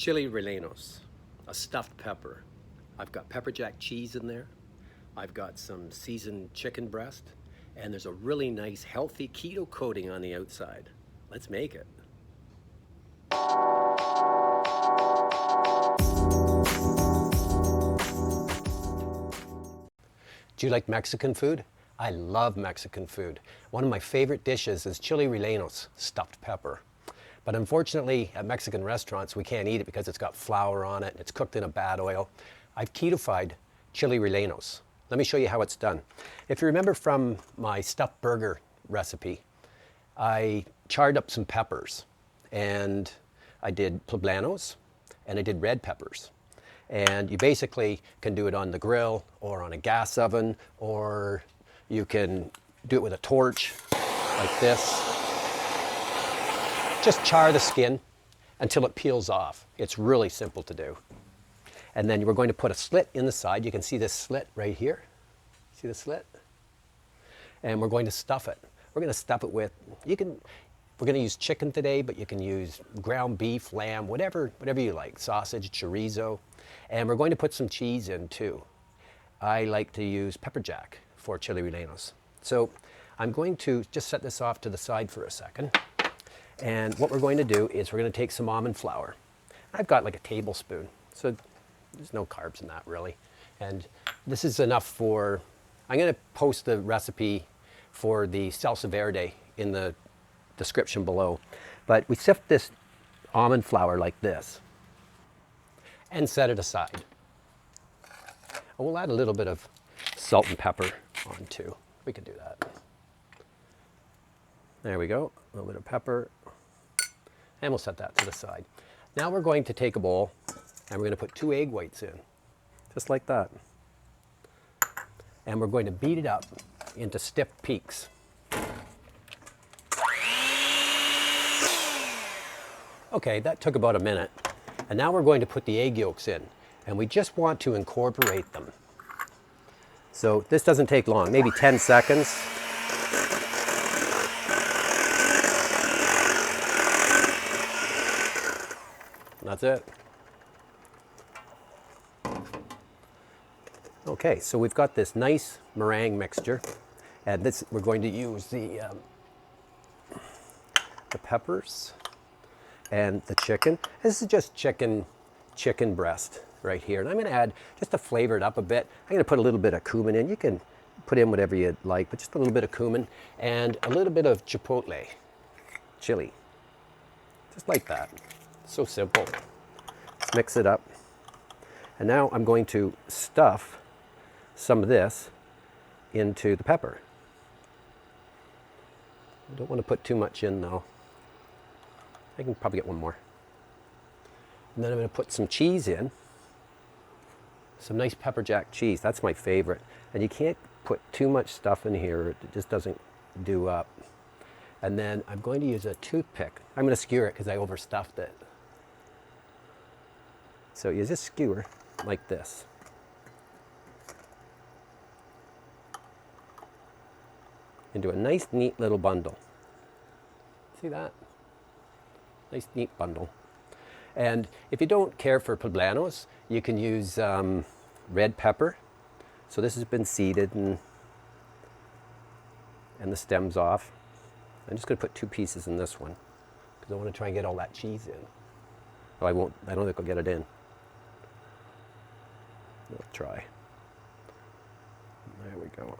Chili Rellenos, a stuffed pepper. I've got pepper jack cheese in there. I've got some seasoned chicken breast, and there's a really nice healthy keto coating on the outside. Let's make it. Do you like Mexican food? I love Mexican food. One of my favorite dishes is chili rellenos, stuffed pepper. But unfortunately, at Mexican restaurants, we can't eat it because it's got flour on it and it's cooked in a bad oil. I've ketofied chili rellenos. Let me show you how it's done. If you remember from my stuffed burger recipe, I charred up some peppers and I did poblanos and I did red peppers. And you basically can do it on the grill or on a gas oven, or you can do it with a torch like this. Just char the skin until it peels off. It's really simple to do. And then we're going to put a slit in the side. You can see this slit right here. See the slit? And we're going to stuff it. We're going to stuff it with, we're going to use chicken today, but you can use ground beef, lamb, whatever you like, sausage, chorizo. And we're going to put some cheese in too. I like to use pepper jack for chili rellenos. So I'm going to just set this off to the side for a second. And what we're going to do is we're going to take some almond flour. I've got like a tablespoon, so there's no carbs in that really. And this is enough for, I'm going to post the recipe for the Salsa Verde in the description below. But we sift this almond flour like this and set it aside. And we'll add a little bit of salt and pepper on too. We can do that. There we go, a little bit of pepper. And we'll set that to the side. Now we're going to take a bowl and we're going to put 2 egg whites in, just like that. And we're going to beat it up into stiff peaks. Okay, that took about a minute. And now we're going to put the egg yolks in. And we just want to incorporate them. So this doesn't take long, maybe 10 seconds. That's it. Okay, so we've got this nice meringue mixture, and this we're going to use the peppers and the chicken. This is just chicken breast right here, and I'm going to add, just to flavor it up a bit, I'm going to put a little bit of cumin in. You can put in whatever you like, but just a little bit of cumin and a little bit of chipotle chili, just like that. So simple. Let's mix it up. And now I'm going to stuff some of this into the pepper. I don't want to put too much in though. I can probably get one more. And then I'm going to put some cheese in. Some nice pepper jack cheese. That's my favorite. And you can't put too much stuff in here. It just doesn't do up. And then I'm going to use a toothpick. I'm going to skewer it because I overstuffed it. So you just skewer like this. Into a nice, neat little bundle. See that? Nice, neat bundle. And if you don't care for poblanos, you can use red pepper. So this has been seeded and the stem's off. I'm just going to put 2 pieces in this one because I want to try and get all that cheese in. Oh, I don't think I'll get it in. I'll try. There we go.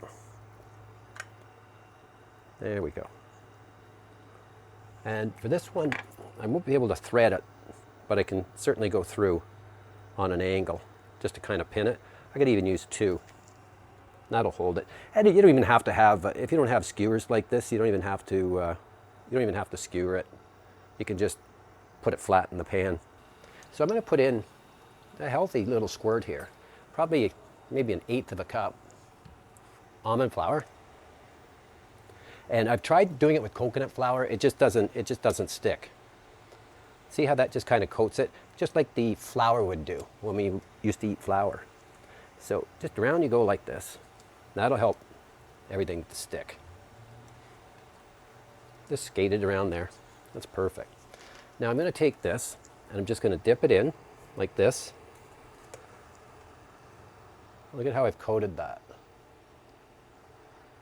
There we go. And for this one, I won't be able to thread it, but I can certainly go through on an angle just to kind of pin it. I could even use 2. That'll hold it. And you don't even have to have, if you don't have skewers like this, you don't even have to skewer it. You can just put it flat in the pan. So I'm going to put in a healthy little squirt here. Probably maybe 1/8 of a cup almond flour. And I've tried doing it with coconut flour. It just doesn't stick. See how that just kind of coats it? Just like the flour would do when we used to eat flour. So just around you go like this. That'll help everything to stick. Just skate it around there. That's perfect. Now I'm going to take this And I'm just going to dip it in like this. Look at how I've coated that.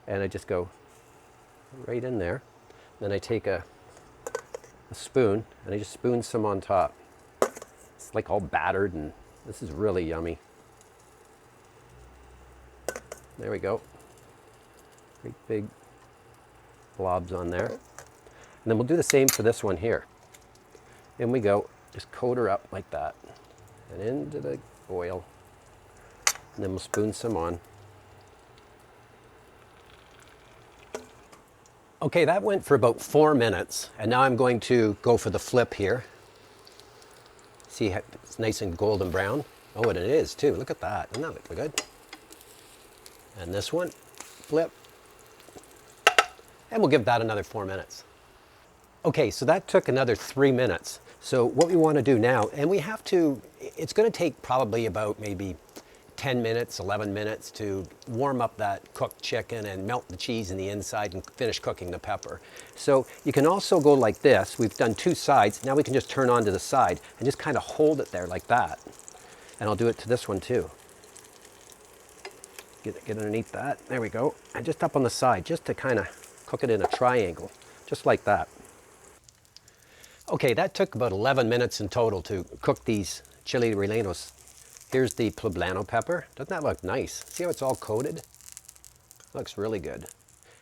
And I just go right in there. Then I take a spoon and I just spoon some on top. It's like all battered, and this is really yummy. There we go. Great big blobs on there. And then we'll do the same for this one here. In we go. Just coat her up like that. And into the oil. And then we'll spoon some on. Okay, that went for about 4 minutes. And now I'm going to go for the flip here. See how it's nice and golden brown? Oh, and it is too. Look at that. Doesn't that look good? And this one, flip. And we'll give that another 4 minutes. Okay, so that took another 3 minutes. So what we want to do now, and we have to, it's going to take probably about maybe 10 minutes, 11 minutes to warm up that cooked chicken and melt the cheese in the inside and finish cooking the pepper. So you can also go like this. We've done 2 sides. Now we can just turn on to the side and just kind of hold it there like that. And I'll do it to this one too. Get underneath that. There we go. And just up on the side, just to kind of cook it in a triangle, just like that. Okay, that took about 11 minutes in total to cook these chili rellenos. Here's the poblano pepper. Doesn't that look nice? See how it's all coated? Looks really good.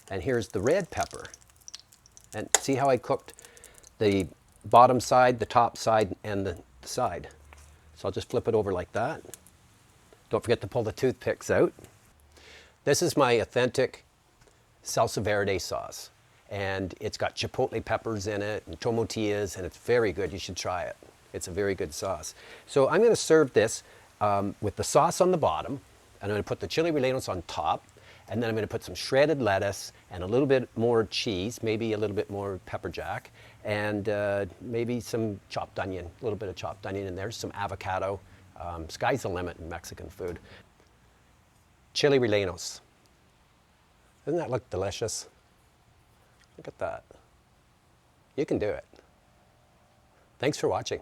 And here's the red pepper. And see how I cooked the bottom side, the top side, and the side. So I'll just flip it over like that. Don't forget to pull the toothpicks out. This is my authentic Salsa Verde sauce. And it's got chipotle peppers in it and tomatillas, and it's very good. You should try it. It's a very good sauce. So I'm going to serve this with the sauce on the bottom, and I'm going to put the chili rellenos on top, and then I'm going to put some shredded lettuce and a little bit more cheese, maybe a little bit more pepper jack, and maybe some chopped onion, a little bit of chopped onion in there, some avocado. Sky's the limit in Mexican food. Chili rellenos. Doesn't that look delicious? Look at that. You can do it. Thanks for watching.